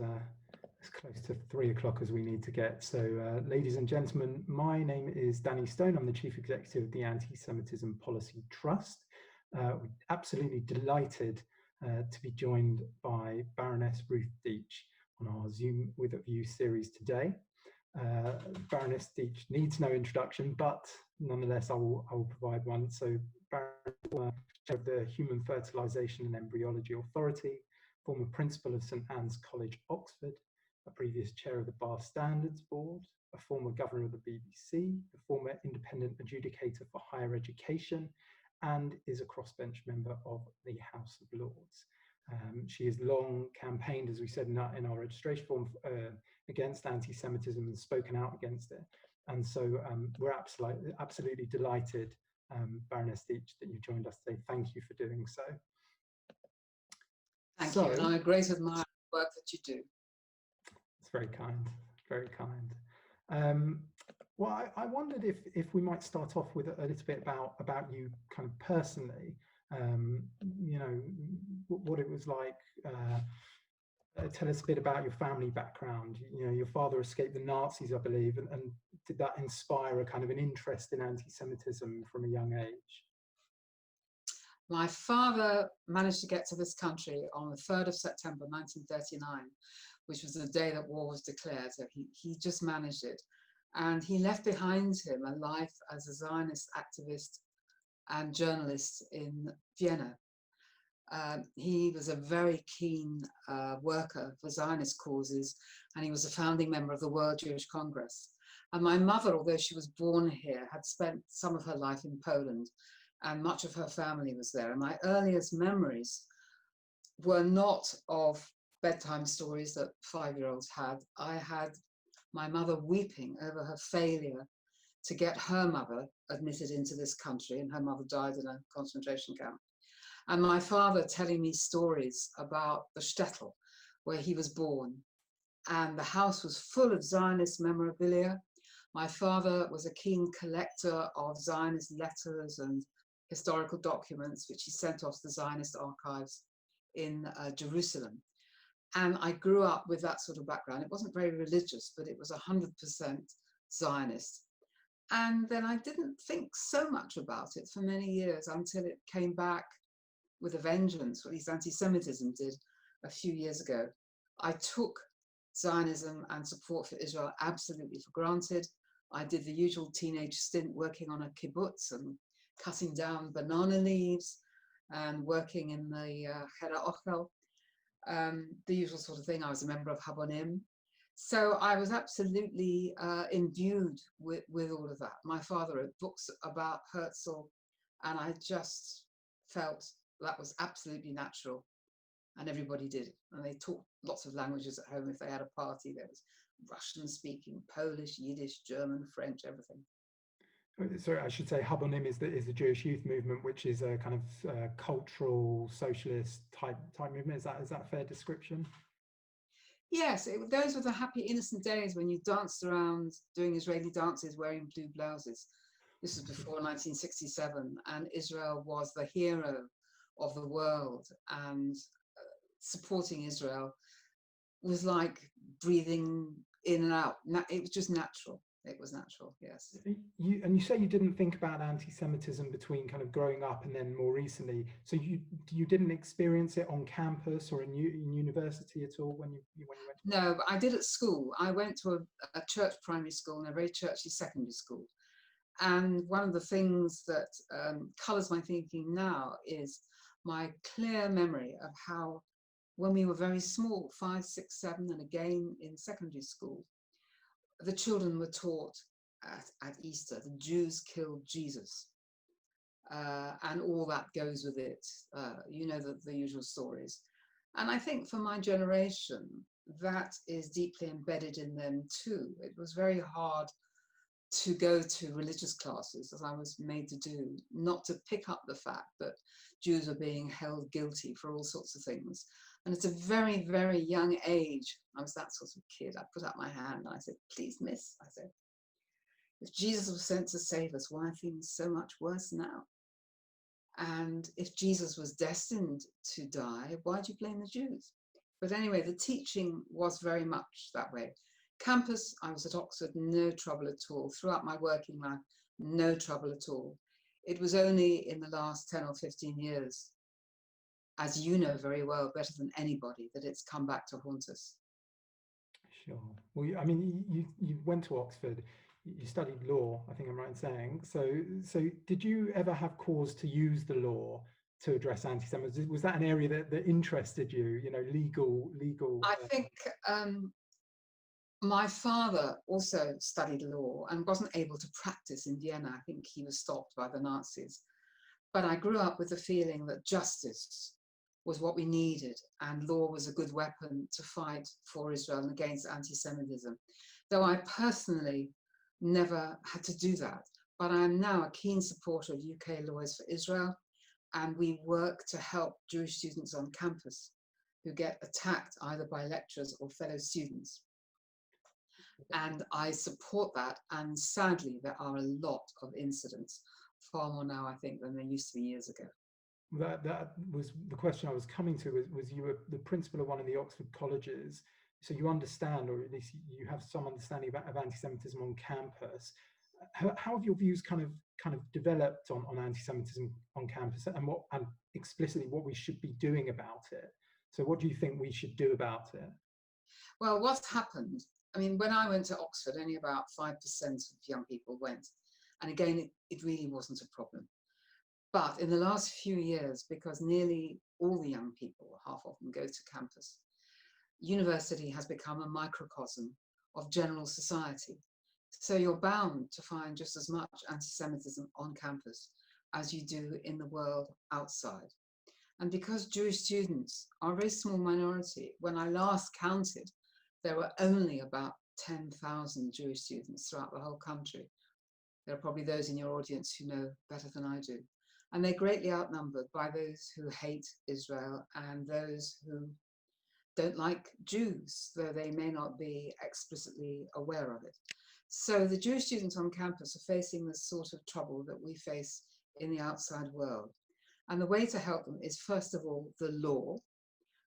as close to 3 o'clock as we need to get. So, ladies and gentlemen, my name is Danny Stone. I'm the Chief Executive of the Anti-Semitism Policy Trust. We're absolutely delighted to be joined by Baroness Ruth Deech on our Zoom with a View series today. Baroness Deech needs no introduction, but nonetheless, I will provide one. So, Baroness Chair of the Human Fertilisation and Embryology Authority, former Principal of St Anne's College, Oxford, a previous Chair of the Bar Standards Board, a former Governor of the BBC, the former Independent Adjudicator for Higher Education, and is a crossbench member of the House of Lords. She has long campaigned, as we said in our registration form, against anti-Semitism and spoken out against it. And so we're absolutely delighted, Baroness Deech, that you joined us today. Thank you for doing so. Thank you, and I greatly admire the work that you do. It's very kind, very kind. Well, I wondered if we might start off with a little bit about you kind of personally, you know, what it was like. Tell us a bit about your family background. You know, your father escaped the Nazis, I believe, and did that inspire a kind of an interest in anti-Semitism from a young age? My father managed to get to this country on the 3rd of September 1939, which was the day that war was declared. So he just managed it. And he left behind him a life as a Zionist activist and journalist in Vienna. He was a very keen worker for Zionist causes, and he was a founding member of the World Jewish Congress. And my mother, although she was born here, had spent some of her life in Poland, and much of her family was there. And my earliest memories were not of bedtime stories that 5-year-olds had. I had my mother weeping over her failure to get her mother admitted into this country, and her mother died in a concentration camp. And my father telling me stories about the shtetl where he was born, and the house was full of Zionist memorabilia. My father was a keen collector of Zionist letters and historical documents, which he sent off to the Zionist archives in Jerusalem. And I grew up with that sort of background. It wasn't very religious, but it was 100% Zionist. And then I didn't think so much about it for many years until it came back with a vengeance, or at least anti-Semitism did a few years ago. I took Zionism and support for Israel absolutely for granted. I did the usual teenage stint working on a kibbutz and cutting down banana leaves and working in the Hera Ochel, the usual sort of thing. I was a member of Habonim. So I was absolutely imbued with all of that. My father wrote books about Herzl, and I just felt that was absolutely natural, and everybody did. And they taught lots of languages at home. If they had a party, there was Russian speaking, Polish, Yiddish, German, French, everything. Sorry, I should say Habonim is the Jewish youth movement, which is a kind of cultural socialist type movement. Is that a fair description? Yes, those were the happy innocent days when you danced around doing Israeli dances wearing blue blouses. This was before 1967, and Israel was the hero of the world, and supporting Israel was like breathing in and out. It was just natural. It was natural, yes. You say you didn't think about anti-Semitism between kind of growing up and then more recently. So you didn't experience it on campus or in university at all when you went? No, but I did at school. I went to a church primary school and a very churchy secondary school. And one of the things that colours my thinking now is my clear memory of how, when we were very small, 5, 6, 7, and again in secondary school, the children were taught at Easter, the Jews killed Jesus, and all that goes with it. You know, the usual stories. And I think for my generation, that is deeply embedded in them too. It was very hard to go to religious classes, as I was made to do, not to pick up the fact that Jews were being held guilty for all sorts of things. And at a very, very young age, I was that sort of kid, I put up my hand and I said, please, miss, I said, if Jesus was sent to save us, why are things so much worse now? And if Jesus was destined to die, why do you blame the Jews? But anyway, the teaching was very much that way. Campus, I was at Oxford, no trouble at all. Throughout my working life, no trouble at all. It was only in the last 10 or 15 years, as you know very well, better than anybody, that it's come back to haunt us. Sure. Well, I mean, you went to Oxford, you studied law, I think I'm right in saying. So did you ever have cause to use the law to address anti-Semitism? Was that an area that interested you, you know, legal? I think my father also studied law and wasn't able to practice in Vienna. I think he was stopped by the Nazis. But I grew up with the feeling that justice was what we needed, and law was a good weapon to fight for Israel and against anti-Semitism. Though I personally never had to do that, but I am now a keen supporter of UK Lawyers for Israel, and we work to help Jewish students on campus who get attacked either by lecturers or fellow students. And I support that, and sadly there are a lot of incidents, far more now I think than there used to be years ago. That was the question I was coming to, was you were the principal of one of the Oxford colleges, so you understand, or at least you have some understanding of anti-Semitism on campus. How have your views kind of developed on anti-Semitism on campus, and explicitly what we should be doing about it? So what do you think we should do about it? Well, what's happened, I mean, when I went to Oxford, only about 5% of young people went. And again, it really wasn't a problem. But in the last few years, because nearly all the young people, half of them, go to campus, university has become a microcosm of general society. So you're bound to find just as much anti-Semitism on campus as you do in the world outside. And because Jewish students are a very small minority, when I last counted, there were only about 10,000 Jewish students throughout the whole country. There are probably those in your audience who know better than I do. And they're greatly outnumbered by those who hate Israel and those who don't like Jews, though they may not be explicitly aware of it. So the Jewish students on campus are facing the sort of trouble that we face in the outside world. And the way to help them is, first of all, the law.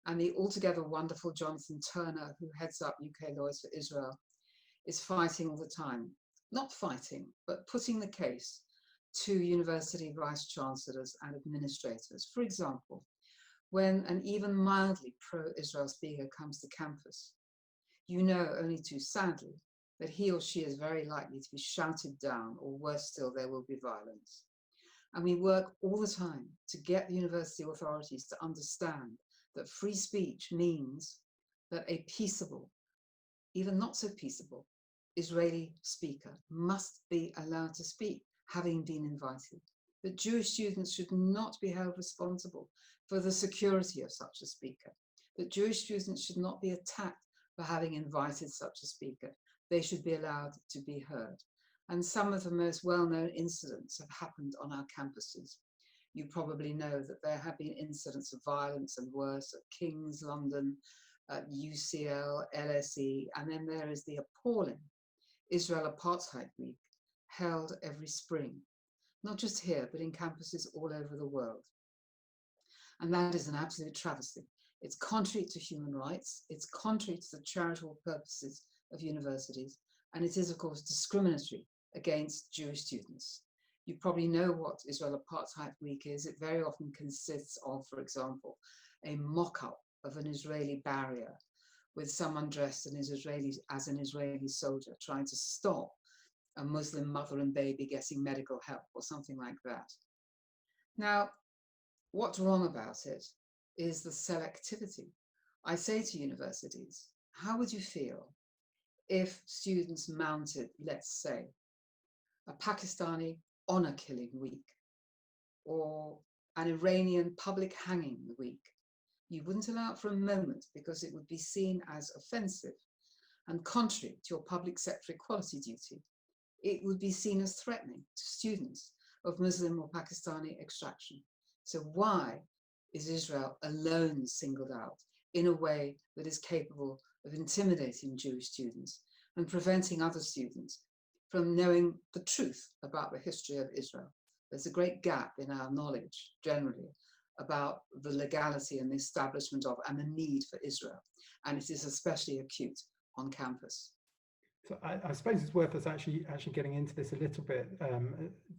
And the altogether wonderful Jonathan Turner, who heads up UK Lawyers for Israel, is fighting all the time. Not fighting, but putting the case to university vice-chancellors and administrators. For example, when an even mildly pro-Israel speaker comes to campus, you know only too sadly that he or she is very likely to be shouted down, or worse still, there will be violence. And we work all the time to get the university authorities to understand that free speech means that a peaceable, even not so peaceable, Israeli speaker must be allowed to speak, having been invited. That Jewish students should not be held responsible for the security of such a speaker. That Jewish students should not be attacked for having invited such a speaker. They should be allowed to be heard. And some of the most well-known incidents have happened on our campuses. You probably know that there have been incidents of violence and worse at King's London, at UCL, LSE, and then there is the appalling Israel Apartheid Week, held every spring, not just here, but in campuses all over the world. And that is an absolute travesty. It's contrary to human rights, it's contrary to the charitable purposes of universities, and it is, of course, discriminatory against Jewish students. You probably know what Israel Apartheid Week is. It very often consists of, for example, a mock-up of an Israeli barrier with someone dressed as an Israeli soldier trying to stop a Muslim mother and baby getting medical help or something like that. Now, what's wrong about it is the selectivity. I say to universities, how would you feel if students mounted, let's say, a Pakistani honor killing week or an Iranian public hanging week? You wouldn't allow it for a moment because it would be seen as offensive and contrary to your public sector equality duty. It would be seen as threatening to students of Muslim or Pakistani extraction. So why is Israel alone singled out in a way that is capable of intimidating Jewish students and preventing other students from knowing the truth about the history of Israel? There's a great gap in our knowledge generally about the legality and the establishment of and the need for Israel. And it is especially acute on campus. So I suppose it's worth us actually getting into this a little bit.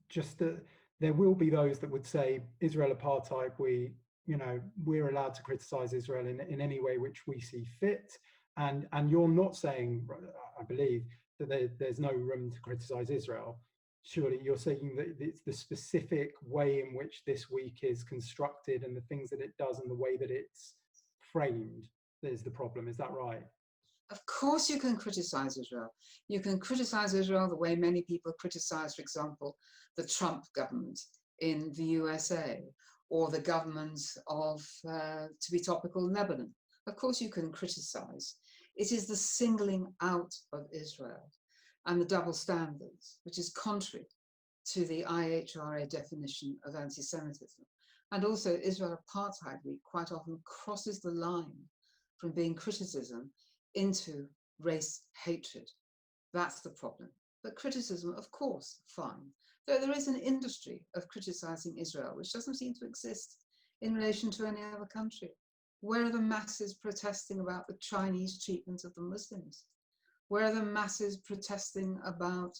Just that there will be those that would say Israel apartheid, we're allowed to criticize Israel in any way which we see fit. And you're not saying, I believe, that there's no room to criticize Israel. Surely you're saying that it's the specific way in which this week is constructed and the things that it does and the way that it's framed that is the problem. Is that right? Of course you can criticize Israel. You can criticize Israel the way many people criticize, for example, the Trump government in the USA or the government of, to be topical, Lebanon. Of course you can criticize. It is the singling out of Israel and the double standards, which is contrary to the IHRA definition of anti-Semitism. And also Israel Apartheid Week quite often crosses the line from being criticism into race hatred. That's the problem. But criticism, of course, fine. Though there is an industry of criticizing Israel, which doesn't seem to exist in relation to any other country. Where are the masses protesting about the Chinese treatment of the Muslims? Where are the masses protesting about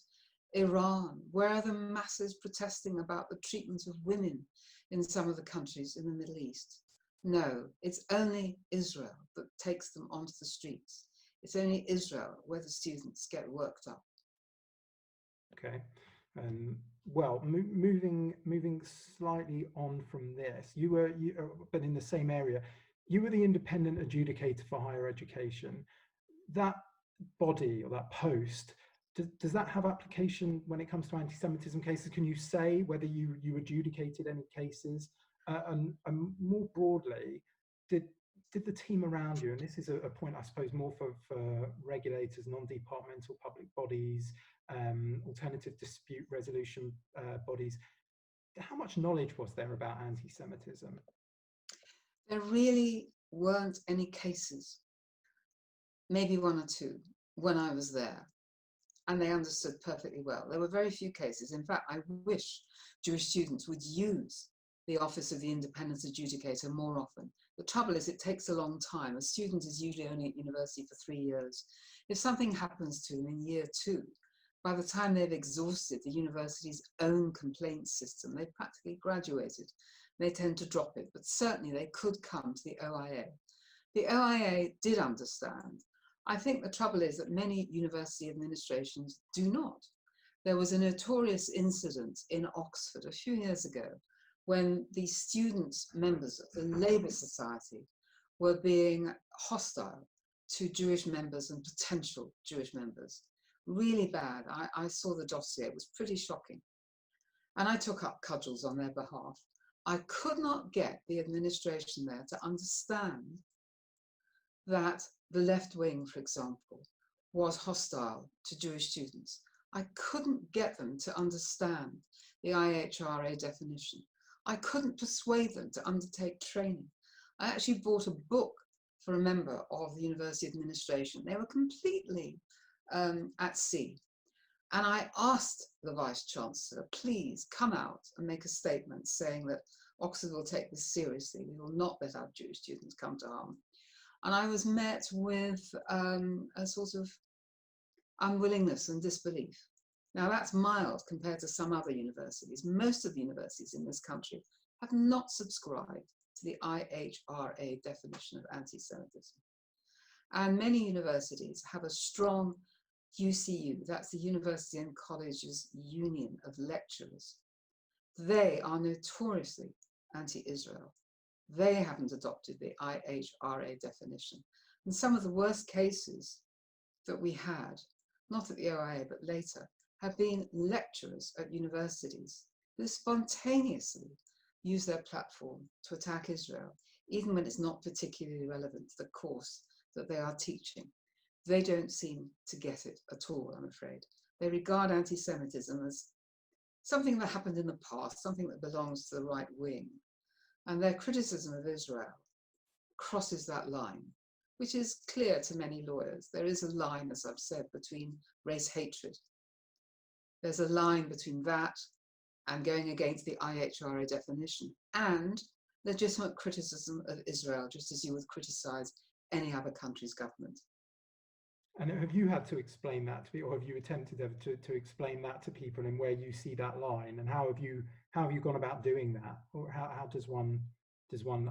Iran? Where are the masses protesting about the treatment of women in some of the countries in the Middle East? No, it's only Israel that takes them onto the streets. It's only Israel where the students get worked up. Okay. Well, moving slightly on from this, but in the same area, you were the Independent Adjudicator for Higher Education. That body or that post, does that have application when it comes to anti-Semitism cases? Can you say whether you adjudicated any cases? And more broadly, did the team around you, and this is a point I suppose more for regulators, non-departmental public bodies, alternative dispute resolution bodies, how much knowledge was there about anti-Semitism? There really weren't any cases, maybe one or two, when I was there. And they understood perfectly well. There were very few cases. In fact, I wish Jewish students would use the Office of the Independent Adjudicator more often. The trouble is it takes a long time. A student is usually only at university for 3 years. If something happens to them in year 2, by the time they've exhausted the university's own complaints system, they've practically graduated. They tend to drop it, but certainly they could come to the OIA. The OIA did understand. I think the trouble is that many university administrations do not. There was a notorious incident in Oxford a few years ago when the student members of the Labour Society were being hostile to Jewish members and potential Jewish members. Really bad. I saw the dossier. It was pretty shocking. And I took up cudgels on their behalf. I could not get the administration there to understand that the left wing, for example, was hostile to Jewish students. I couldn't get them to understand the IHRA definition. I couldn't persuade them to undertake training. I actually bought a book for a member of the university administration. They were completely at sea. And I asked the Vice Chancellor, please come out and make a statement saying that Oxford will take this seriously. We will not let our Jewish students come to harm. And I was met with a sort of unwillingness and disbelief. Now that's mild compared to some other universities. Most of the universities in this country have not subscribed to the IHRA definition of anti-Semitism. And many universities have a strong UCU, that's the University and Colleges Union of Lecturers. They are notoriously anti-Israel. They haven't adopted the IHRA definition. And some of the worst cases that we had, not at the OIA, but later, have been lecturers at universities who spontaneously use their platform to attack Israel, even when it's not particularly relevant to the course that they are teaching. They don't seem to get it at all, I'm afraid. They regard anti-Semitism as something that happened in the past, something that belongs to the right wing. And their criticism of Israel crosses that line, which is clear to many lawyers. There is a line, as I've said, between race hatred. There's a line between that and going against the IHRA definition and legitimate criticism of Israel, just as you would criticize any other country's government. And have you had to explain that to people, or have you attempted ever to explain that to people, and where you see that line, and how have you gone about doing that, or how does one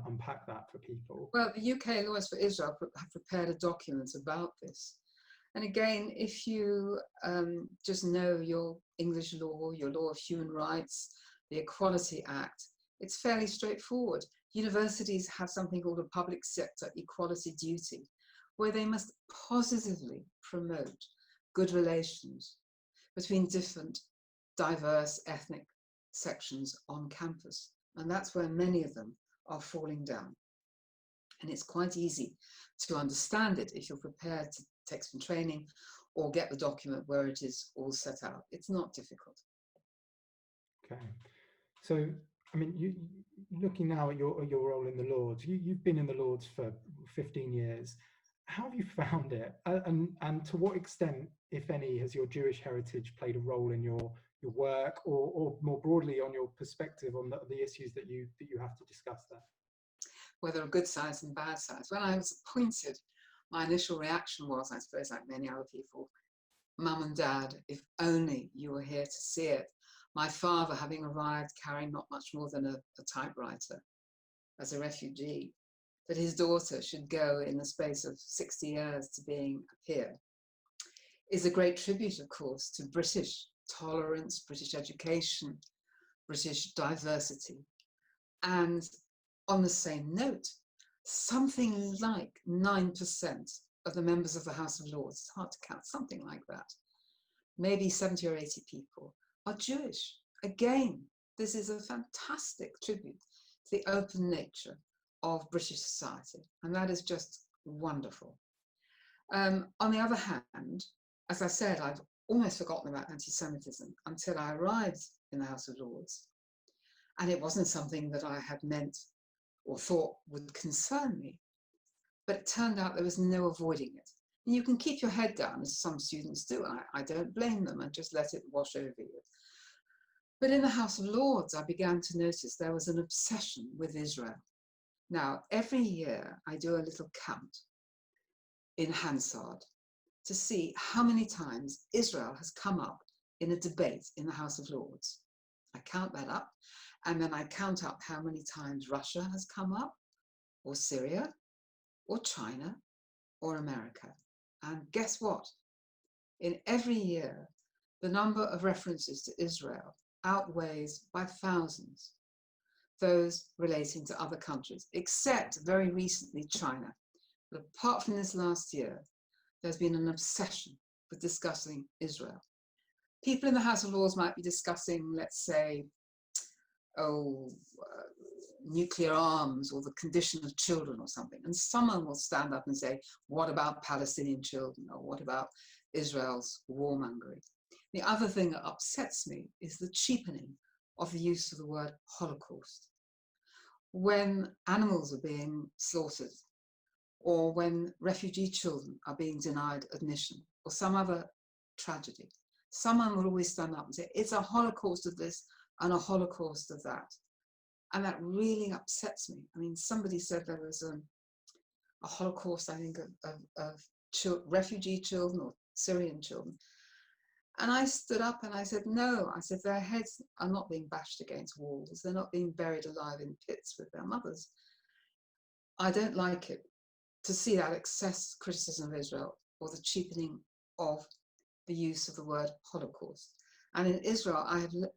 unpack that for people? Well, the UK Lawyers for Israel have prepared a document about this. And again, if you just know your English law, your law of human rights, the Equality Act, it's fairly straightforward. Universities have something called a public sector equality duty, where they must positively promote good relations between different diverse ethnic sections on campus. And that's where many of them are falling down. And it's quite easy to understand it if you're prepared to take some training or get the document where it is all set out. It's not difficult. Okay. So, I mean, you looking now at your role in the Lords, you've been in the Lords for 15 years. How have you found it? And to what extent, if any, has your Jewish heritage played a role in your work, or more broadly on your perspective on the issues that you have to discuss there? Well, there are good sides and bad sides. When I was appointed, my initial reaction was, I suppose like many other people, Mum and Dad, if only you were here to see it. My father, having arrived carrying not much more than a typewriter as a refugee, that his daughter should go in the space of 60 years to being a peer, is a great tribute, of course, to British tolerance, British education, British diversity. And on the same note, something like 9% of the members of the House of Lords, it's hard to count, something like that, maybe 70 or 80 people, are Jewish. Again, this is a fantastic tribute to the open nature of British society, and that is just wonderful. On the other hand, as I said, I've almost forgotten about anti-Semitism until I arrived in the House of Lords, and it wasn't something that I had meant or thought would concern me, but it turned out there was no avoiding it. And you can keep your head down, as some students do, and I don't blame them, and just let it wash over you. But in the House of Lords, I began to notice there was an obsession with Israel. Now, every year I do a little count in Hansard to see how many times Israel has come up in a debate in the House of Lords. I count that up, and then I count up how many times Russia has come up, or Syria, or China, or America. And guess what? In every year, the number of references to Israel outweighs by thousands those relating to other countries, except very recently China. But apart from this last year, there's been an obsession with discussing Israel. People in the House of Lords might be discussing, let's say, nuclear arms or the condition of children or something. And someone will stand up and say, what about Palestinian children? Or what about Israel's warmongering? The other thing that upsets me is the cheapening of the use of the word Holocaust. When animals are being slaughtered, or when refugee children are being denied admission, or some other tragedy, someone will always stand up and say, it's a Holocaust of this and a Holocaust of that. And that really upsets me. I mean, somebody said there was a Holocaust, I think, of refugee children or Syrian children. And I stood up and I said, no, I said, their heads are not being bashed against walls. They're not being buried alive in pits with their mothers. I don't like it to see that excess criticism of Israel or the cheapening of the use of the word Holocaust. And in Israel,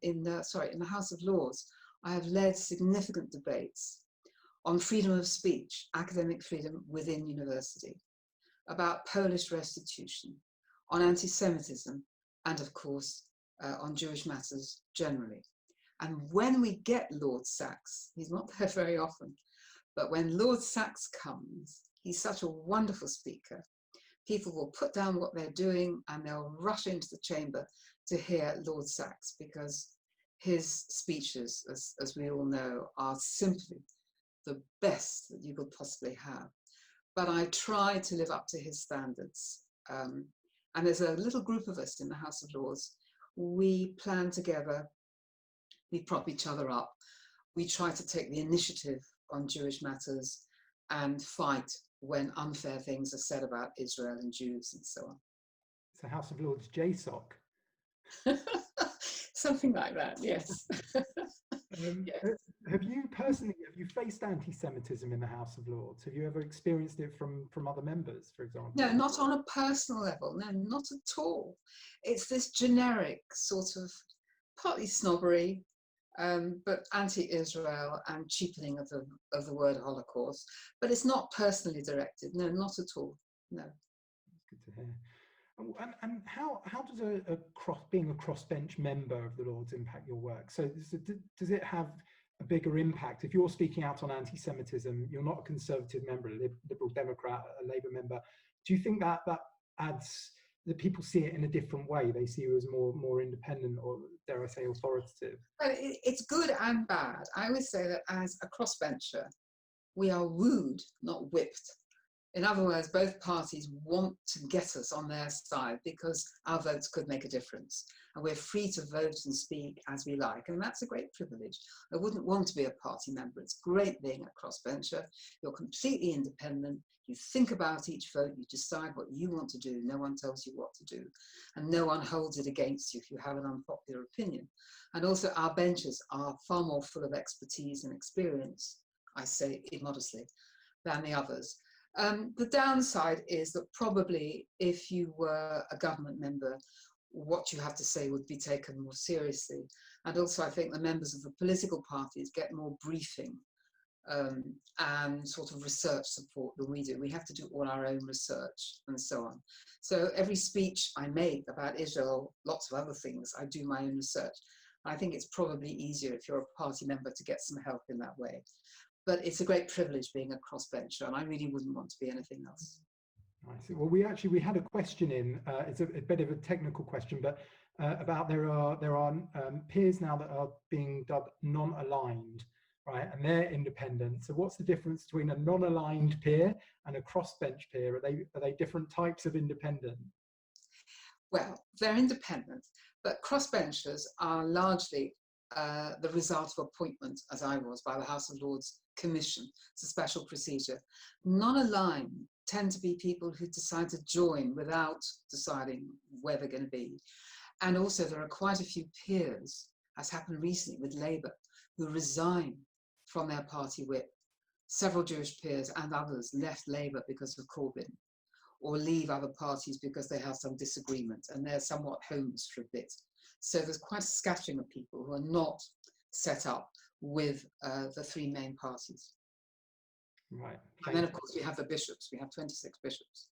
in the House of Lords, I have led significant debates on freedom of speech, academic freedom within university, about Polish restitution, on anti-Semitism, and of course, on Jewish matters generally. And when we get Lord Sachs, he's not there very often, but when Lord Sachs comes, he's such a wonderful speaker. People will put down what they're doing and they'll rush into the chamber to hear Lord Sachs, because his speeches, as we all know, are simply the best that you could possibly have. But I try to live up to his standards. And there's a little group of us in the House of Lords. We plan together, we prop each other up, we try to take the initiative on Jewish matters and fight when unfair things are said about Israel and Jews and so on. So House of Lords JSOC. Something like that, yes. Yes. Have you faced anti-Semitism in the House of Lords? Have you ever experienced it from other members, for example? No, not on a personal level. No, not at all. It's this generic sort of partly snobbery, but anti-Israel and cheapening of the word Holocaust. But it's not personally directed. No, not at all. No. That's good to hear. And how does being a crossbench member of the Lords impact your work? So does it have a bigger impact? If you're speaking out on anti-Semitism, you're not a Conservative member, a Liberal Democrat, a Labour member. Do you think that adds, that people see it in a different way? They see you as more independent, or dare I say authoritative? Well, it's good and bad. I would say that as a crossbencher, we are wooed, not whipped. In other words, both parties want to get us on their side because our votes could make a difference. And we're free to vote and speak as we like. And that's a great privilege. I wouldn't want to be a party member. It's great being a crossbencher. You're completely independent. You think about each vote. You decide what you want to do. No one tells you what to do. And no one holds it against you if you have an unpopular opinion. And also our benches are far more full of expertise and experience, I say immodestly, than the others. The downside is that probably if you were a government member, what you have to say would be taken more seriously. And also I think the members of the political parties get more briefing and sort of research support than we do. We have to do all our own research and so on. So every speech I make about Israel, lots of other things, I do my own research. I think it's probably easier if you're a party member to get some help in that way. But it's a great privilege being a crossbencher, and I really wouldn't want to be anything else. I see. Well, we had a question in. It's a bit of a technical question, but about there are peers now that are being dubbed non-aligned, right? And they're independent. So what's the difference between a non-aligned peer and a crossbench peer? Are they different types of independent? Well, they're independent, but crossbenchers are largely the result of appointment, as I was, by the House of Lords Commission. It's a special procedure. Non-aligned tend to be people who decide to join without deciding where they're going to be. And also there are quite a few peers, as happened recently with Labour, who resign from their party whip. Several Jewish peers and others left Labour because of Corbyn, or leave other parties because they have some disagreement, and they're somewhat homeless for a bit. So there's quite a scattering of people who are not set up with the three main parties. Right. And then, of course, we have the bishops. We have 26 bishops,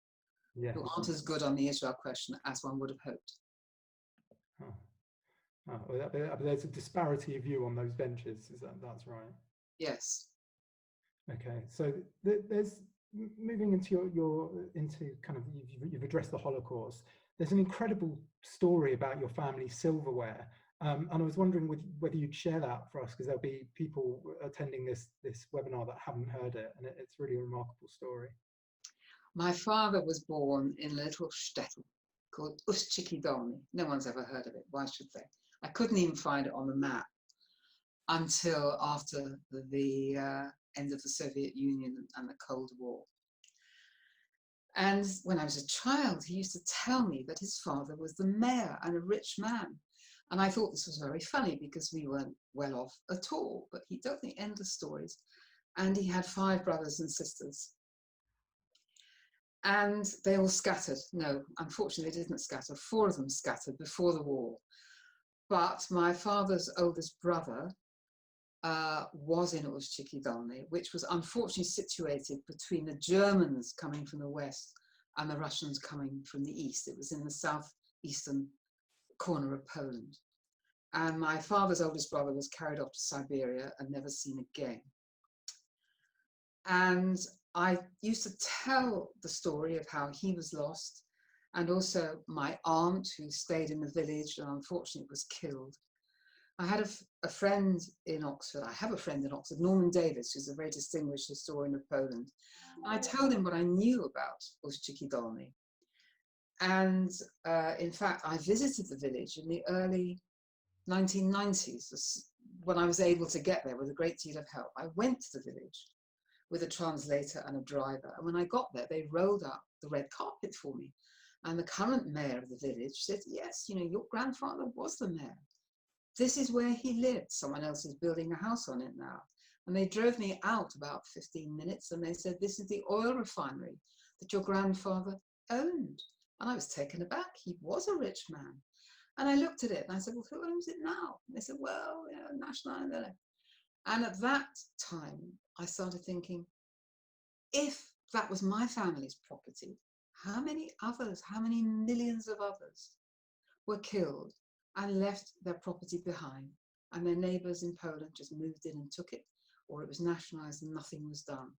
yes, who aren't as good on the Israel question as one would have hoped. Well, there's a disparity of view on those benches. That's right? Yes. Okay. So there's moving into you've addressed the Holocaust. There's an incredible story about your family's silverware. And I was wondering whether you'd share that for us, because there'll be people attending this webinar that haven't heard it, and it's really a remarkable story. My father was born in a little shtetl called Uсть-Dolny. No one's ever heard of it. Why should they? I couldn't even find it on the map until after the end of the Soviet Union and the Cold War. And when I was a child, he used to tell me that his father was the mayor and a rich man. And I thought this was very funny because we weren't well off at all. But he told the end of stories. And he had 5 brothers and sisters. And they all scattered. No, unfortunately, they didn't scatter. 4 of them scattered before the war. But my father's oldest brother was in Uсть-Dolny, which was unfortunately situated between the Germans coming from the west and the Russians coming from the east. It was in the southeastern corner of Poland. And my father's oldest brother was carried off to Siberia and never seen again. And I used to tell the story of how he was lost, and also my aunt who stayed in the village and unfortunately was killed. I had a friend in Oxford. I have a friend in Oxford, Norman Davis, who's a very distinguished historian of Poland. And I told him what I knew about Uść-Dolny. And in fact, I visited the village in the early 1990s. when I was able to get there with a great deal of help, I went to the village with a translator and a driver. And when I got there, they rolled up the red carpet for me. And the current mayor of the village said, yes, you know, your grandfather was the mayor. This is where he lived. Someone else is building a house on it now. And they drove me out about 15 minutes and they said, this is the oil refinery that your grandfather owned. And I was taken aback. He was a rich man. And I looked at it and I said, well, who owns it now? And they said, well, you know, National. And at that time, I started thinking, if that was my family's property, how many others, how many millions of others were killed and left their property behind, and their neighbours in Poland just moved in and took it, or it was nationalised and nothing was done.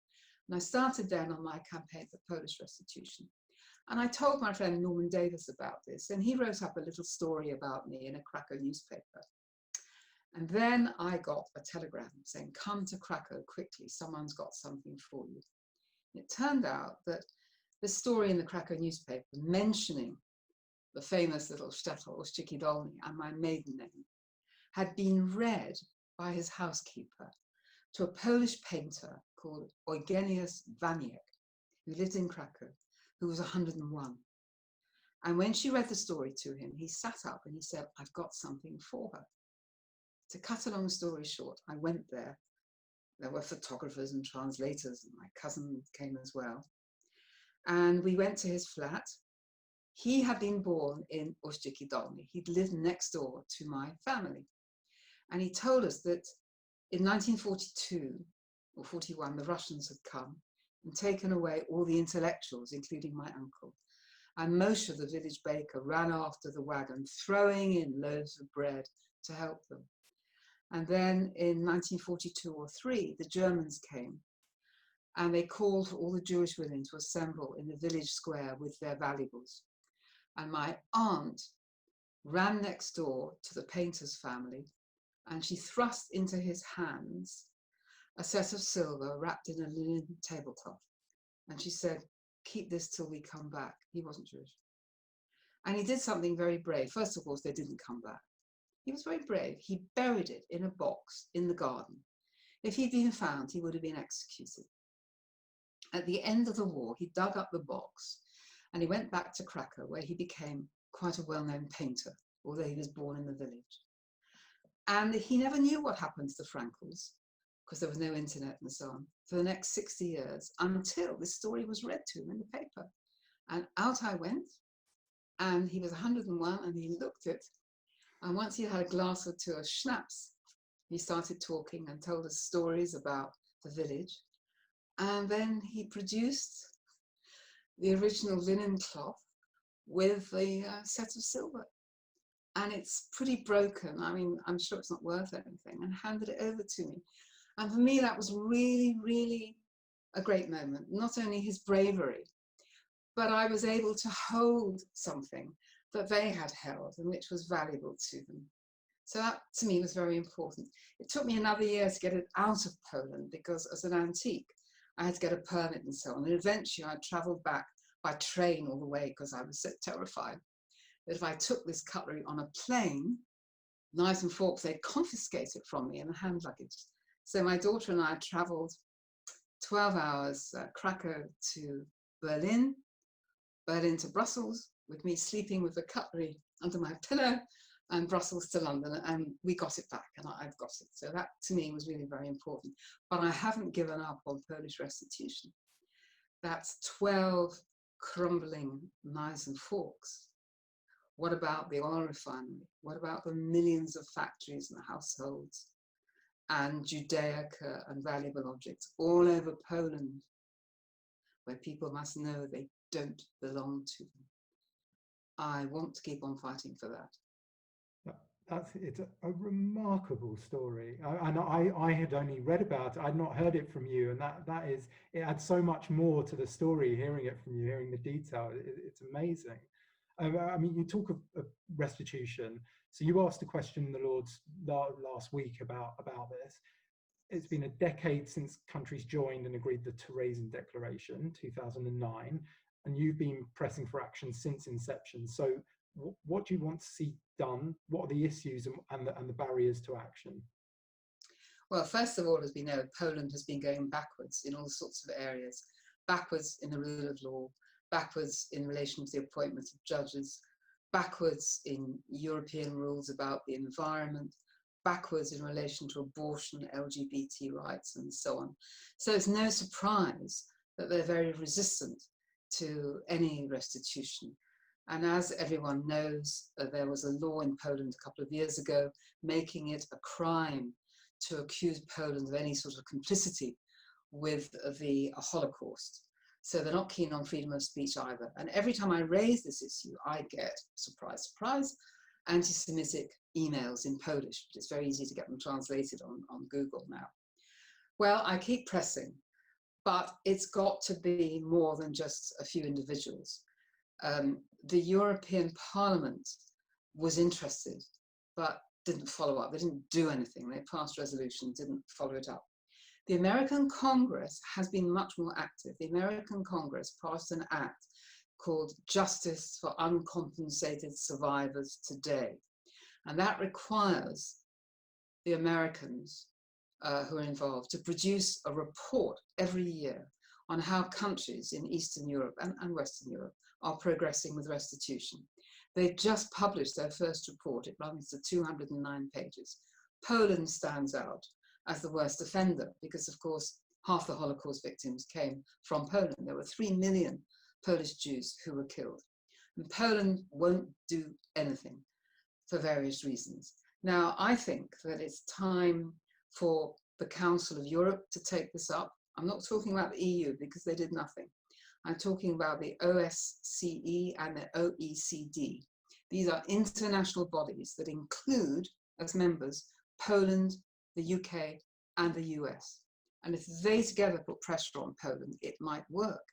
And I started then on my campaign for Polish restitution. And I told my friend Norman Davis about this, and he wrote up a little story about me in a Krakow newspaper. And then I got a telegram saying, come to Krakow quickly, someone's got something for you. And it turned out that the story in the Krakow newspaper mentioning the famous little shtetl, Oszczyki Dolny, and my maiden name, had been read by his housekeeper to a Polish painter called Eugeniusz Waniek, who lived in Krakow, who was 101. And when she read the story to him, he sat up and he said, I've got something for her. To cut a long story short, I went there. There were photographers and translators, and my cousin came as well. And we went to his flat. He had been born in Oszczyki Dolny. He'd lived next door to my family. And he told us that in 1942 or 41, the Russians had come and taken away all the intellectuals, including my uncle. And Moshe, the village baker, ran after the wagon, throwing in loaves of bread to help them. And then in 1942 or 3, the Germans came and they called for all the Jewish women to assemble in the village square with their valuables. And my aunt ran next door to the painter's family and she thrust into his hands a set of silver wrapped in a linen tablecloth. And she said, keep this till we come back. He wasn't Jewish. And he did something very brave. First of all, they didn't come back. He was very brave. He buried it in a box in the garden. If he'd been found, he would have been executed. At the end of the war, he dug up the box and he went back to Krakow, where he became quite a well-known painter, although he was born in the village. And he never knew what happened to the Frankls, because there was no internet and so on, for the next 60 years, until this story was read to him in the paper. And out I went, and he was 101, and he looked at, and once he had a glass or two of schnapps, he started talking and told us stories about the village. And then he produced the original linen cloth with a set of silver. And it's pretty broken. I mean, I'm sure it's not worth anything, and handed it over to me. And for me, that was really, really a great moment. Not only his bravery, but I was able to hold something that they had held and which was valuable to them. So that, to me, was very important. It took me another year to get it out of Poland because as an antique, I had to get a permit and so on. And eventually I traveled back by train all the way because I was so terrified that if I took this cutlery on a plane, knives and forks, they'd confiscate it from me in the hand luggage. So my daughter and I traveled 12 hours, Krakow to Berlin, Berlin to Brussels, with me sleeping with the cutlery under my pillow, and Brussels to London, and we got it back, and I've got it. So that, to me, was really very important. But I haven't given up on Polish restitution. That's 12 crumbling knives and forks. What about the oil refinery? What about the millions of factories and households and Judaica and valuable objects all over Poland, where people must know they don't belong to them? I want to keep on fighting for that. It's a remarkable story, and I had only read about it. I'd not heard it from you, and that is, it adds so much more to the story hearing it from you, hearing the detail. It's amazing. I mean, you talk of restitution. So you asked a question in the Lords last week about this. It's been a decade since countries joined and agreed the Terezin Declaration, 2009, and you've been pressing for action since inception. So what do you want to see done? What are the issues and the barriers to action? Well, first of all, as we know, Poland has been going backwards in all sorts of areas, backwards in the rule of law, backwards in relation to the appointment of judges, backwards in European rules about the environment, backwards in relation to abortion, LGBT rights, and so on. So it's no surprise that they're very resistant to any restitution. And as everyone knows, there was a law in Poland a couple of years ago making it a crime to accuse Poland of any sort of complicity with the Holocaust. So they're not keen on freedom of speech either. And every time I raise this issue, I get, surprise, surprise, anti-Semitic emails in Polish. But it's very easy to get them translated on Google now. Well, I keep pressing, but it's got to be more than just a few individuals. The European Parliament was interested, but didn't follow up. They didn't do anything. They passed resolutions, didn't follow it up. The American Congress has been much more active. The American Congress passed an act called Justice for Uncompensated Survivors Today. And that requires the Americans who are involved to produce a report every year on how countries in Eastern Europe and Western Europe are progressing with restitution. They've just published their first report. It runs to 209 pages. Poland stands out as the worst offender because, of course, half the Holocaust victims came from Poland. There were 3 million Polish Jews who were killed. And Poland won't do anything for various reasons. Now, I think that it's time for the Council of Europe to take this up. I'm not talking about the EU because they did nothing. I'm talking about the OSCE and the OECD. These are international bodies that include as members Poland, the UK, and the US. And if they together put pressure on Poland, it might work.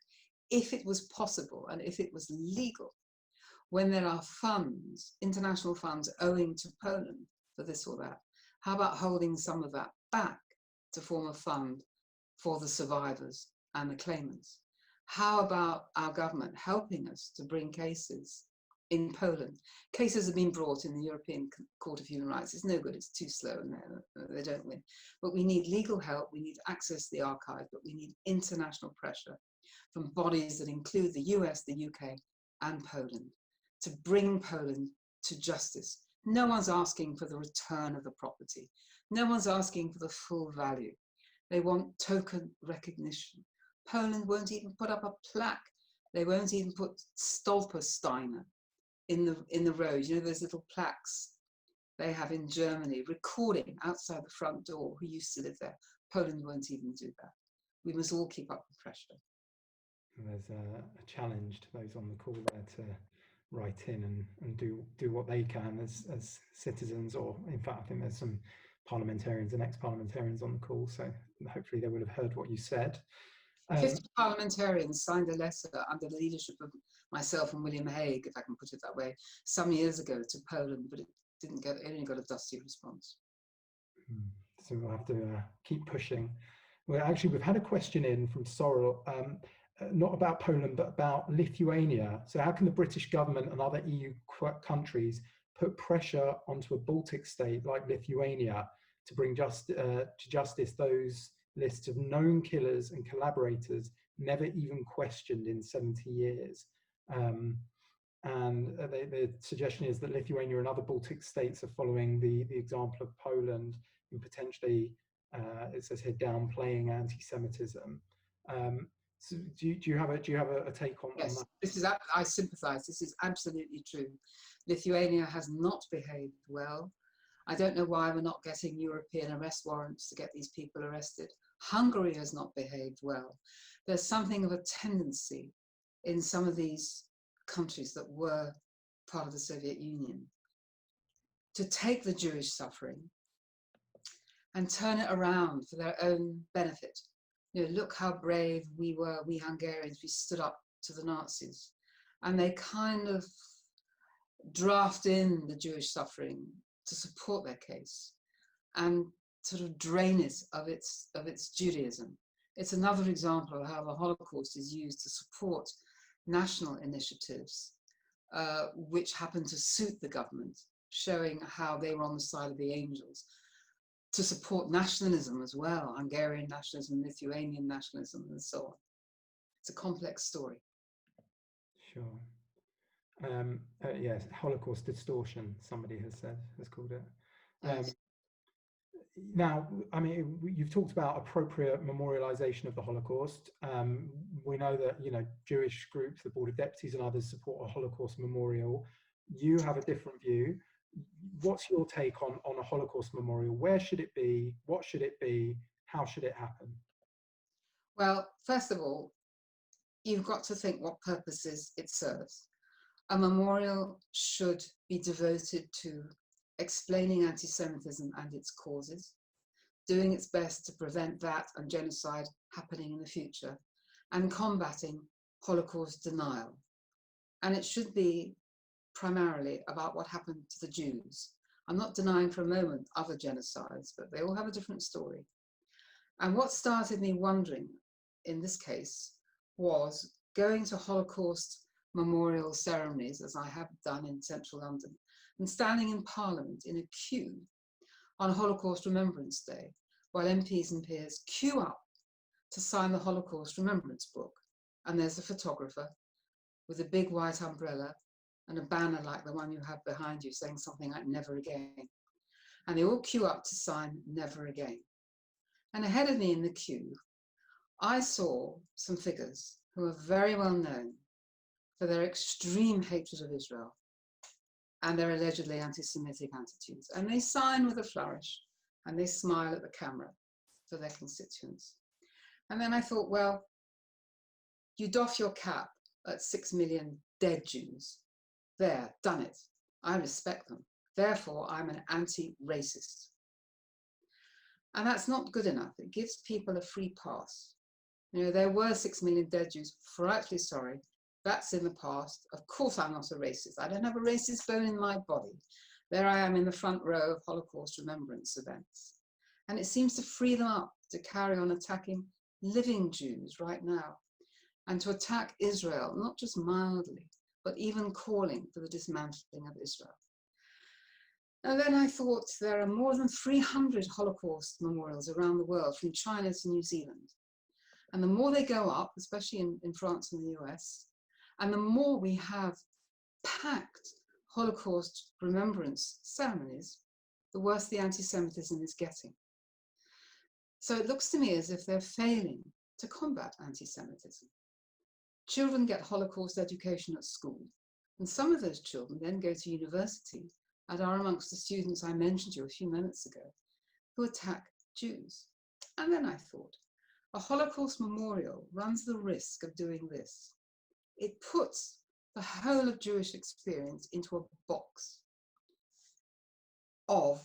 If it was possible and if it was legal, when there are funds, international funds owing to Poland for this or that, how about holding some of that back to form a fund for the survivors and the claimants? How about our government helping us to bring cases in Poland? Cases have been brought in the European Court of Human Rights. It's no good, it's too slow and they don't win. But we need legal help, we need access to the archive, but we need international pressure from bodies that include the US, the UK, and Poland to bring Poland to justice. No one's asking for the return of the property. No one's asking for the full value. They want token recognition. Poland won't even put up a plaque. They won't even put Stolpersteine in the road. You know those little plaques they have in Germany, recording outside the front door who used to live there. Poland won't even do that. We must all keep up the pressure. There's a challenge to those on the call there to write in and do what they can as citizens, or in fact, I think there's some parliamentarians and ex-parliamentarians on the call, so hopefully they will have heard what you said. 50 parliamentarians signed a letter under the leadership of myself and William Hague, if I can put it that way, some years ago to Poland, but it only got a dusty response. So we'll have to keep pushing. Well, actually, we've had a question in from Sorrel, not about Poland, but about Lithuania. So how can the British government and other EU countries put pressure onto a Baltic state like Lithuania to bring to justice those lists of known killers and collaborators never even questioned in 70 years? And the suggestion is that Lithuania and other Baltic states are following the example of Poland in potentially, it says here, downplaying anti-Semitism. So do you have a take on, yes, on that? This is, I sympathise. This is absolutely true. Lithuania has not behaved well. I don't know why we're not getting European arrest warrants to get these people arrested. Hungary has not behaved well. There's something of a tendency in some of these countries that were part of the Soviet Union to take the Jewish suffering and turn it around for their own benefit. You know, look how brave we were, we Hungarians, we stood up to the Nazis. And they kind of draft in the Jewish suffering to support their case and sort of drain it of its Judaism. It's another example of how the Holocaust is used to support national initiatives which happen to suit the government, showing how they were on the side of the angels. to support nationalism as well, Hungarian nationalism, Lithuanian nationalism, and so on. It's a complex story. Sure. Yes, Holocaust distortion, somebody has called it. Yes. Now, I mean, you've talked about appropriate memorialization of the Holocaust. We know that, Jewish groups, the Board of Deputies and others support a Holocaust memorial. You have a different view. What's your take on a Holocaust memorial? Where should it be? What should it be? How should it happen? Well, first of all, you've got to think what purposes it serves. A memorial should be devoted to explaining anti-Semitism and its causes, doing its best to prevent that and genocide happening in the future, and combating Holocaust denial. And it should be primarily about what happened to the Jews. I'm not denying for a moment other genocides, but they all have a different story. And what started me wondering in this case was going to Holocaust memorial ceremonies, as I have done in central London, and standing in Parliament in a queue on Holocaust Remembrance Day, while MPs and peers queue up to sign the Holocaust Remembrance Book. And there's a photographer with a big white umbrella and a banner like the one you have behind you saying something like "Never Again." And they all queue up to sign "Never Again." And ahead of me in the queue, I saw some figures who are very well known for their extreme hatred of Israel and their allegedly anti-Semitic attitudes. And they sign with a flourish and they smile at the camera for their constituents. And then I thought, well, you doff your cap at 6 million dead Jews. There, done it. I respect them. Therefore, I'm an anti-racist. And that's not good enough. It gives people a free pass. There were 6 million dead Jews. Frightfully sorry. That's in the past. Of course, I'm not a racist. I don't have a racist bone in my body. There I am in the front row of Holocaust remembrance events. And it seems to free them up to carry on attacking living Jews right now and to attack Israel, not just mildly, but even calling for the dismantling of Israel. And then I thought there are more than 300 Holocaust memorials around the world, from China to New Zealand. And the more they go up, especially in France and the US, and the more we have packed Holocaust remembrance ceremonies, the worse the anti-Semitism is getting. So it looks to me as if they're failing to combat anti-Semitism. Children get Holocaust education at school, and some of those children then go to university and are amongst the students I mentioned to you a few minutes ago who attack Jews. And then I thought, a Holocaust memorial runs the risk of doing this. It puts the whole of Jewish experience into a box of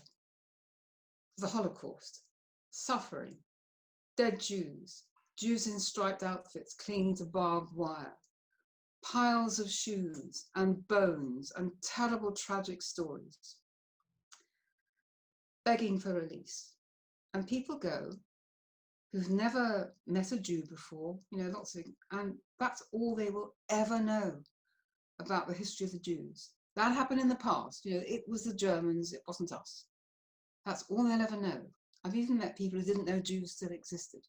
the Holocaust, suffering, dead Jews, Jews in striped outfits clinging to barbed wire, piles of shoes and bones and terrible tragic stories, begging for release. And people go who've never met a Jew before, lots of things, and that's all they will ever know about the history of the Jews. That happened in the past. It was the Germans, it wasn't us. That's all they'll ever know. I've even met people who didn't know Jews still existed.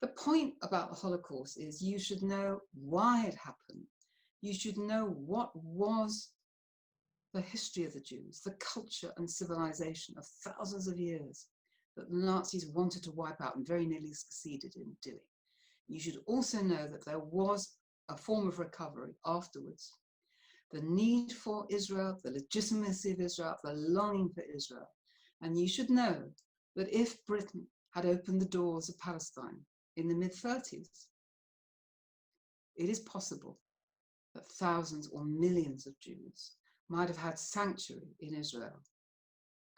The point about the Holocaust is you should know why it happened. You should know what was the history of the Jews, the culture and civilization of thousands of years that the Nazis wanted to wipe out and very nearly succeeded in doing. You should also know that there was a form of recovery afterwards. The need for Israel, the legitimacy of Israel, the longing for Israel. And you should know that if Britain had opened the doors of Palestine in the mid-30s, it is possible that thousands or millions of Jews might have had sanctuary in Israel,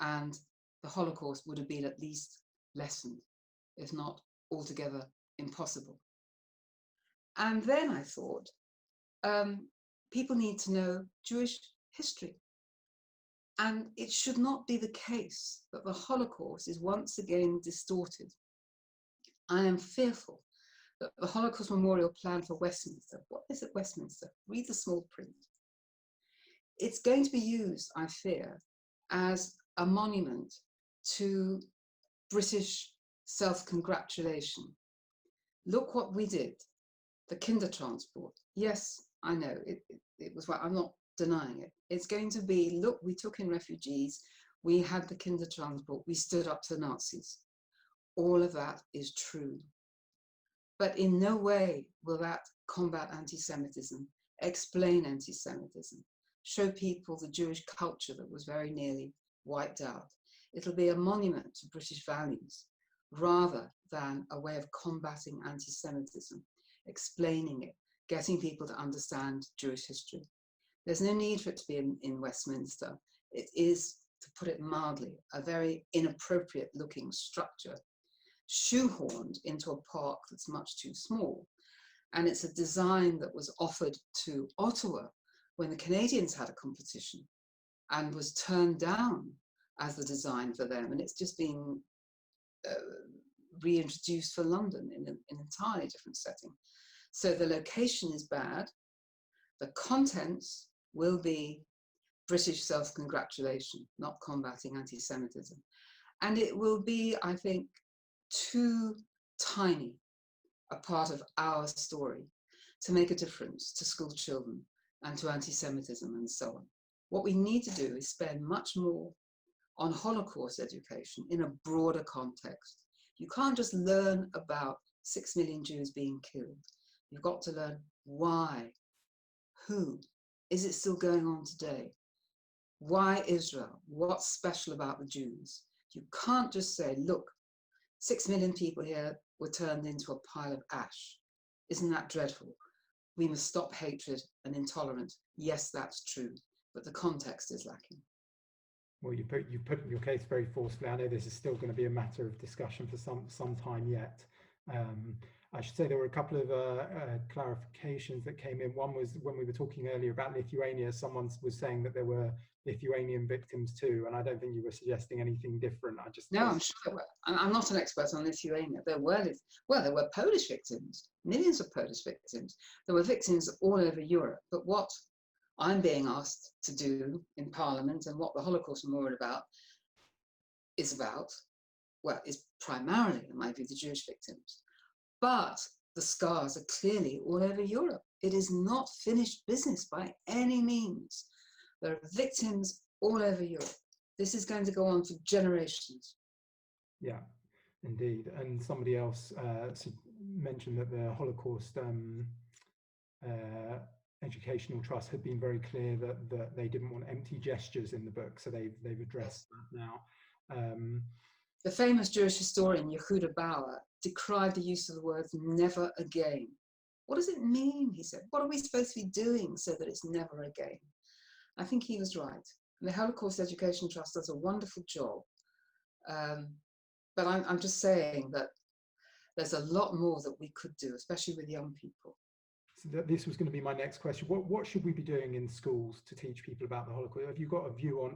and the Holocaust would have been at least lessened, if not altogether impossible. And then I thought, people need to know Jewish history. And it should not be the case that the Holocaust is once again distorted. I am fearful that the Holocaust Memorial Plan for Westminster, what is it, Westminster? Read the small print. It's going to be used, I fear, as a monument to British self-congratulation. Look what we did. The kinder transport. Yes, I know, it was right. I'm not denying it. It's going to be, look, we took in refugees, we had the kinder transport, we stood up to the Nazis. All of that is true. But in no way will that combat anti-Semitism, explain anti-Semitism, show people the Jewish culture that was very nearly wiped out. It'll be a monument to British values rather than a way of combating anti-Semitism, explaining it, getting people to understand Jewish history. There's no need for it to be in Westminster. It is, to put it mildly, a very inappropriate looking structure, shoehorned into a park that's much too small. And it's a design that was offered to Ottawa when the Canadians had a competition and was turned down as the design for them. And it's just been reintroduced for London in an entirely different setting. So the location is bad. The contents will be British self-congratulation, not combating anti-Semitism. And it will be, I think, too tiny a part of our story to make a difference to school children and to anti-Semitism and so on. What we need to do is spend much more on Holocaust education in a broader context. You can't just learn about 6 million Jews being killed. You've got to learn why, who, is it still going on today? Why Israel? What's special about the Jews? You can't just say, look, 6 million people here were turned into a pile of ash. Isn't that dreadful? We must stop hatred and intolerance. Yes, that's true, but the context is lacking. Well, you put your case very forcefully. I know this is still going to be a matter of discussion for some time yet. I should say there were a couple of clarifications that came in. One was when we were talking earlier about Lithuania, someone was saying that there were Lithuanian victims too, and I don't think you were suggesting anything different. No, I'm sure there were. I'm not an expert on Lithuania. There were Polish victims, millions of Polish victims. There were victims all over Europe. But what I'm being asked to do in Parliament and what the Holocaust Memorial is primarily, in my view, the Jewish victims. But the scars are clearly all over Europe. It is not finished business by any means. There are victims all over Europe. This is going to go on for generations. Yeah, indeed. And somebody else mentioned that the Holocaust Educational Trust had been very clear that they didn't want empty gestures in the book, so they've addressed that now. The famous Jewish historian Yehuda Bauer decried the use of the words "never again." What does it mean? He said. What are we supposed to be doing so that it's never again? I think he was right. And the Holocaust Education Trust does a wonderful job. But I'm just saying that there's a lot more that we could do, especially with young people. So this was going to be my next question. What should we be doing in schools to teach people about the Holocaust? Have you got a view on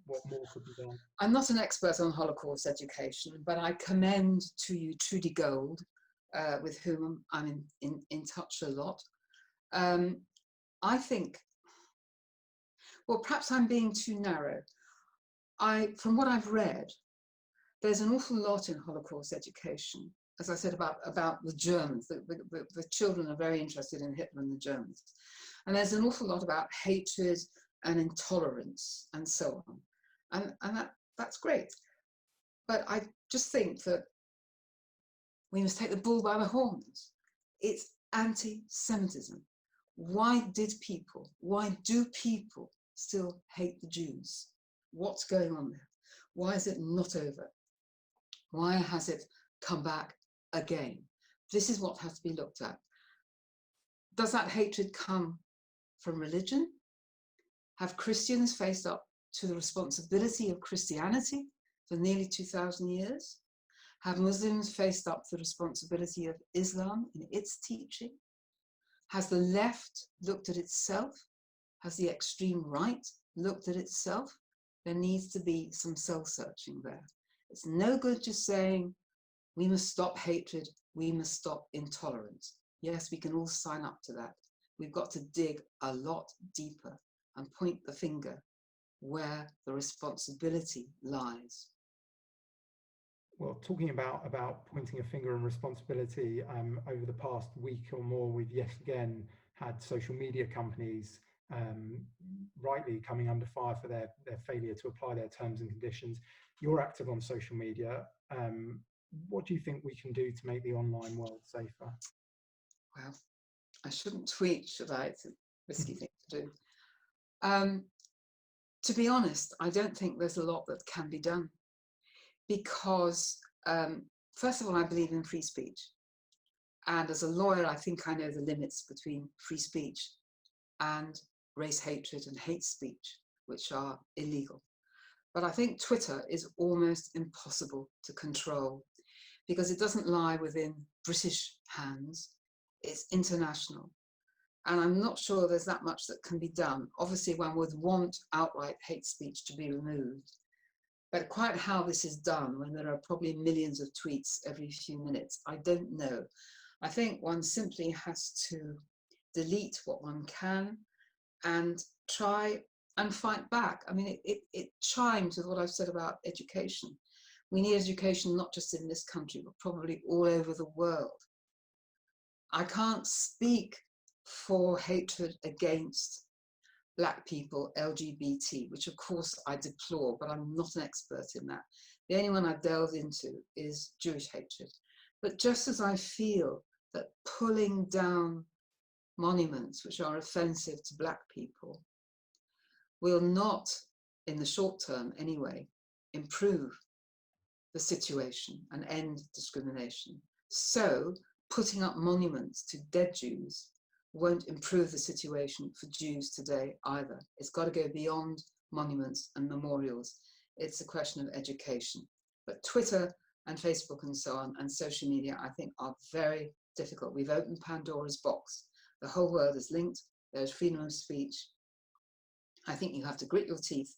what more could be done? I'm not an expert on Holocaust education, but I commend to you Trudy Gold, with whom I'm in touch a lot. I think, well, perhaps I'm being too narrow. From what I've read, there's an awful lot in Holocaust education, as I said, about the Germans. The children are very interested in Hitler and the Germans. And there's an awful lot about hatred and intolerance and so on. And that's great. But I just think that we must take the bull by the horns. It's anti-Semitism. Why do people still hate the Jews? What's going on there? Why is it not over? Why has it come back again? This is what has to be looked at. Does that hatred come from religion? Have Christians faced up to the responsibility of Christianity for nearly 2,000 years? Have Muslims faced up to the responsibility of Islam in its teaching? Has the left looked at itself? Has the extreme right looked at itself? There needs to be some soul-searching there. It's no good just saying, we must stop hatred, we must stop intolerance. Yes, we can all sign up to that. We've got to dig a lot deeper and point the finger where the responsibility lies. Well, talking about pointing a finger and responsibility, over the past week or more, we've yet again had social media companies um, rightly coming under fire for their failure to apply their terms and conditions. You're active on social media. What do you think we can do to make the online world safer? Well, I shouldn't tweet, should I? It's a risky thing to do. To be honest, I don't think there's a lot that can be done because, first of all, I believe in free speech. And as a lawyer, I think I know the limits between free speech and race hatred and hate speech, which are illegal. But I think Twitter is almost impossible to control because it doesn't lie within British hands, it's international. And I'm not sure there's that much that can be done. Obviously, one would want outright hate speech to be removed. But quite how this is done when there are probably millions of tweets every few minutes, I don't know. I think one simply has to delete what one can and try and fight back. I mean, it chimes with what I've said about education. We need education not just in this country, but probably all over the world. I can't speak for hatred against Black people, LGBT, which of course I deplore, but I'm not an expert in that. The only one I've delved into is Jewish hatred. But just as I feel that pulling down monuments which are offensive to Black people will not, in the short term anyway, improve the situation and end discrimination. So putting up monuments to dead Jews won't improve the situation for Jews today either. It's got to go beyond monuments and memorials. It's a question of education. But Twitter and Facebook and so on and social media, I think, are very difficult. We've opened Pandora's box. The whole world is linked. There's freedom of speech. I think you have to grit your teeth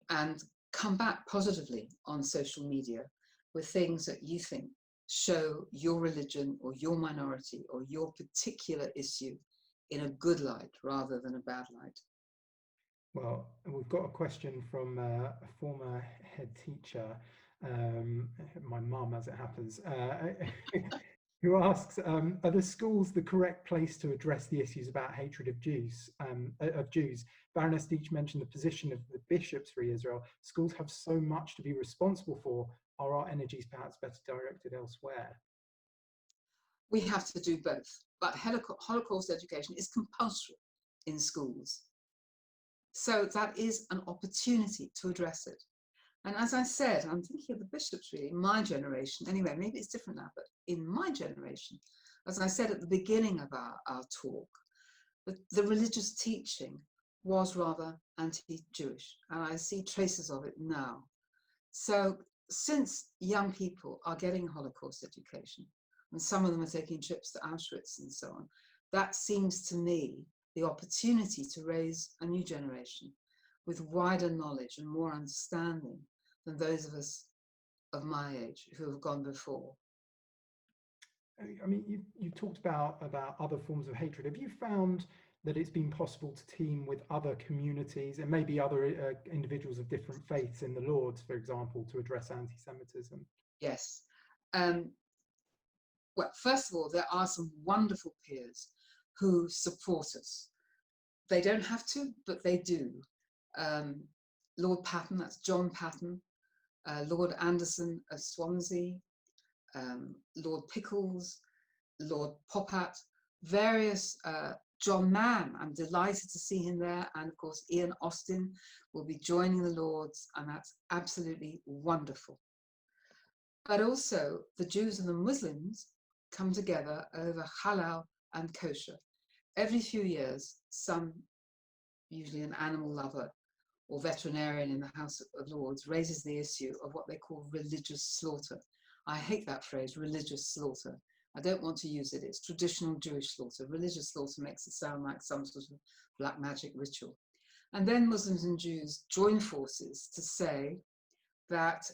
and come back positively on social media with things that you think show your religion or your minority or your particular issue in a good light rather than a bad light. Well, we've got a question from a former head teacher, my mum as it happens, who asks, are the schools the correct place to address the issues about hatred of Jews? Baroness Deech mentioned the position of the bishops for Israel. Schools have so much to be responsible for. Are our energies perhaps better directed elsewhere? We have to do both, but Holocaust education is compulsory in schools. So that is an opportunity to address it. And as I said, I'm thinking of the bishops really, my generation, anyway, maybe it's different now, but in my generation, as I said at the beginning of our talk, the religious teaching was rather anti-Jewish, and I see traces of it now. So since young people are getting Holocaust education, and some of them are taking trips to Auschwitz and so on, that seems to me the opportunity to raise a new generation with wider knowledge and more understanding than those of us of my age who have gone before. I mean, you talked about other forms of hatred. Have you found that it's been possible to team with other communities and maybe other individuals of different faiths in the Lords, for example, to address anti-Semitism? Yes. Well, first of all, there are some wonderful peers who support us. They don't have to, but they do. Lord Patton, that's John Patton, Lord Anderson of Swansea, Lord Pickles, Lord Popat, various, John Mann, I'm delighted to see him there, and of course Ian Austin will be joining the Lords, and that's absolutely wonderful. But also the Jews and the Muslims come together over halal and kosher. Every few years, some, usually an animal lover or veterinarian in the House of Lords, raises the issue of what they call religious slaughter. I hate that phrase, religious slaughter. I don't want to use it. It's traditional Jewish slaughter. Religious slaughter makes it sound like some sort of black magic ritual. And then Muslims and Jews join forces to say that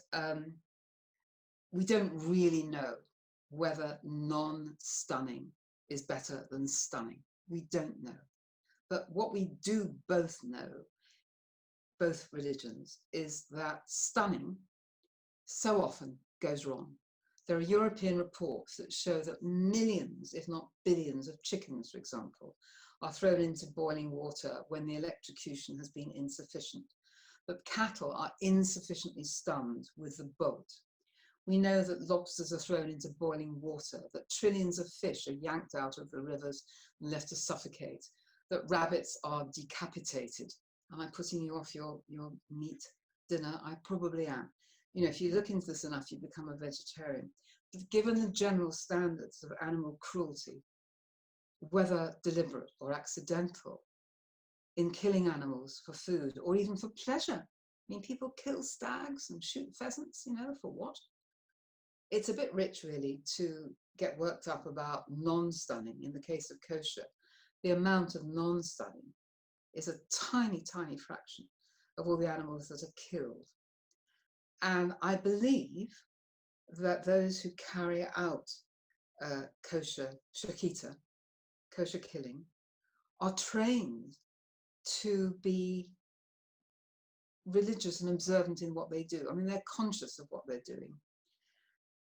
we don't really know whether non-stunning is better than stunning. We don't know. But what we do both know, both religions, is that stunning so often goes wrong. There are European reports that show that millions, if not billions, of chickens, for example, are thrown into boiling water when the electrocution has been insufficient. But cattle are insufficiently stunned with the bolt. We know that lobsters are thrown into boiling water, that trillions of fish are yanked out of the rivers and left to suffocate, that rabbits are decapitated. Am I putting you off your meat dinner? I probably am. You know, if you look into this enough, you become a vegetarian. But given the general standards of animal cruelty, whether deliberate or accidental, in killing animals for food or even for pleasure. I mean, people kill stags and shoot pheasants, you know, for what? It's a bit rich, really, to get worked up about non-stunning. In the case of kosher, the amount of non-stunning is a tiny, tiny fraction of all the animals that are killed. And I believe that those who carry out kosher shechita, kosher killing, are trained to be religious and observant in what they do. I mean, they're conscious of what they're doing.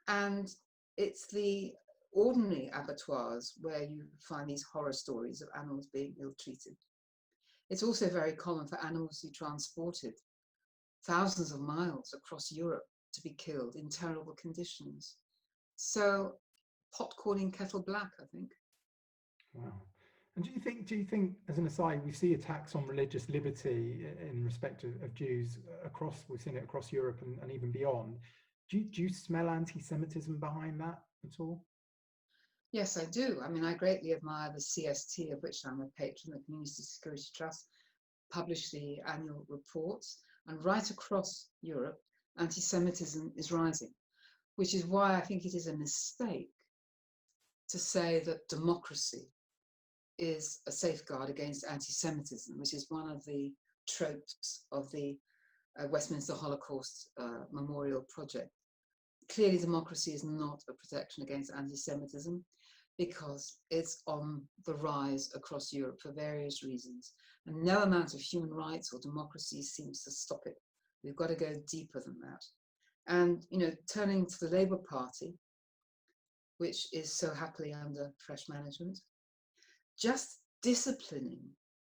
And it's the ordinary abattoirs where you find these horror stories of animals being ill-treated. It's also very common for animals to be transported thousands of miles across Europe to be killed in terrible conditions. So pot calling kettle black, I think. Wow. And do you think, as an aside, we see attacks on religious liberty in respect of Jews across, we've seen it across Europe and even beyond. Do you smell anti-Semitism behind that at all? Yes, I do. I mean, I greatly admire the CST, of which I'm a patron, the Community Security Trust, publish the annual reports. And right across Europe, anti-Semitism is rising, which is why I think it is a mistake to say that democracy is a safeguard against anti-Semitism, which is one of the tropes of the Westminster Holocaust Memorial Project. Clearly, democracy is not a protection against anti-Semitism because it's on the rise across Europe for various reasons. And no amount of human rights or democracy seems to stop it. We've got to go deeper than that. And, you know, turning to the Labour Party, which is so happily under fresh management, just disciplining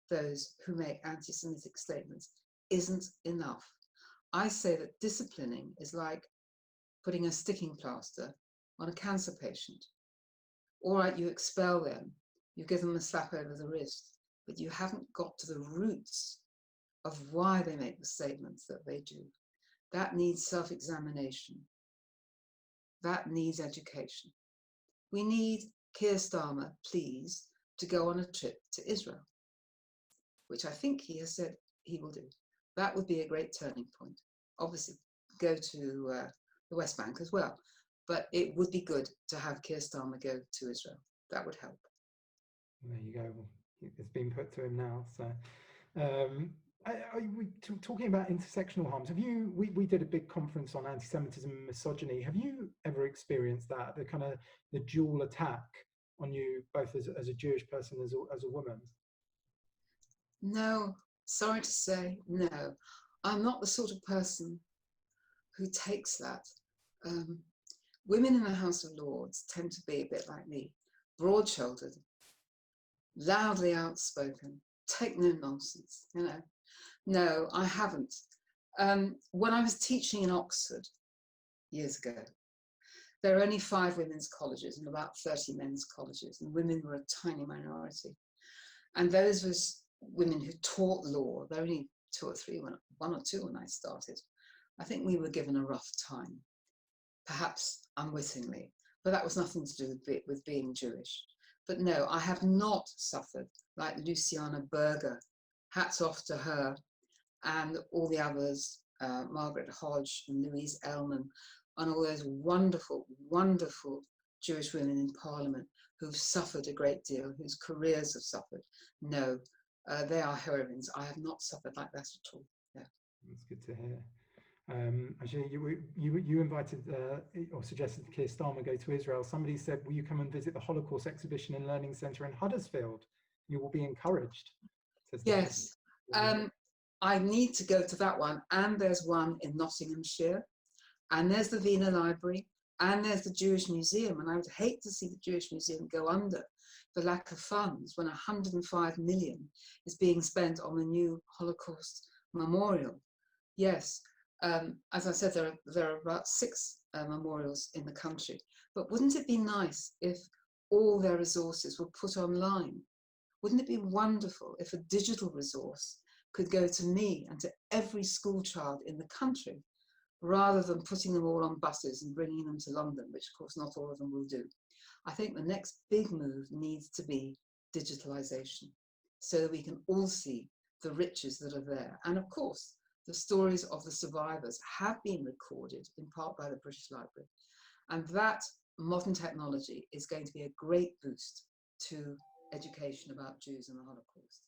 those who make anti-Semitic statements isn't enough. I say that disciplining is like putting a sticking plaster on a cancer patient. All right, you expel them, you give them a slap over the wrist, but you haven't got to the roots of why they make the statements that they do. That needs self-examination. That needs education. We need Keir Starmer, please, to go on a trip to Israel, which I think he has said he will do. That would be a great turning point. Obviously, go to the West Bank as well, but it would be good to have Keir Starmer go to Israel. That would help. There you go. It's been put to him now. So, talking about intersectional harms, have you? We did a big conference on anti-Semitism and misogyny. Have you ever experienced that, the kind of the dual attack on you, both as a Jewish person, as a woman? No, sorry to say, no. I'm not the sort of person who takes that. Women in the House of Lords tend to be a bit like me, broad-shouldered, loudly outspoken, take no nonsense, you know. No, I haven't. When I was teaching in Oxford years ago, there were only 5 women's colleges and about 30 men's colleges, and women were a tiny minority. And those was women who taught law. There were only 2 or 3, one or two when I started. I think we were given a rough time, perhaps unwittingly, but that was nothing to do with being Jewish. But no, I have not suffered like Luciana Berger. Hats off to her and all the others, Margaret Hodge and Louise Ellman, and all those wonderful, wonderful Jewish women in Parliament who've suffered a great deal, whose careers have suffered. No, they are heroines. I have not suffered like that at all. Yeah. That's good to hear. Actually, you invited or suggested Keir Starmer go to Israel. Somebody said, will you come and visit the Holocaust Exhibition and Learning Centre in Huddersfield? You will be encouraged. Yes, I need to go to that one, and there's one in Nottinghamshire, and there's the Wiener Library, and there's the Jewish Museum. And I would hate to see the Jewish Museum go under for lack of funds when 105 million is being spent on the new Holocaust memorial. Yes, as I said, there are about 6 memorials in the country, but wouldn't it be nice if all their resources were put online? Wouldn't it be wonderful if a digital resource could go to me and to every school child in the country, rather than putting them all on buses and bringing them to London, which of course not all of them will do? I think the next big move needs to be digitalization, so that we can all see the riches that are there. And of course, the stories of the survivors have been recorded in part by the British Library. And that modern technology is going to be a great boost to education about Jews and the Holocaust.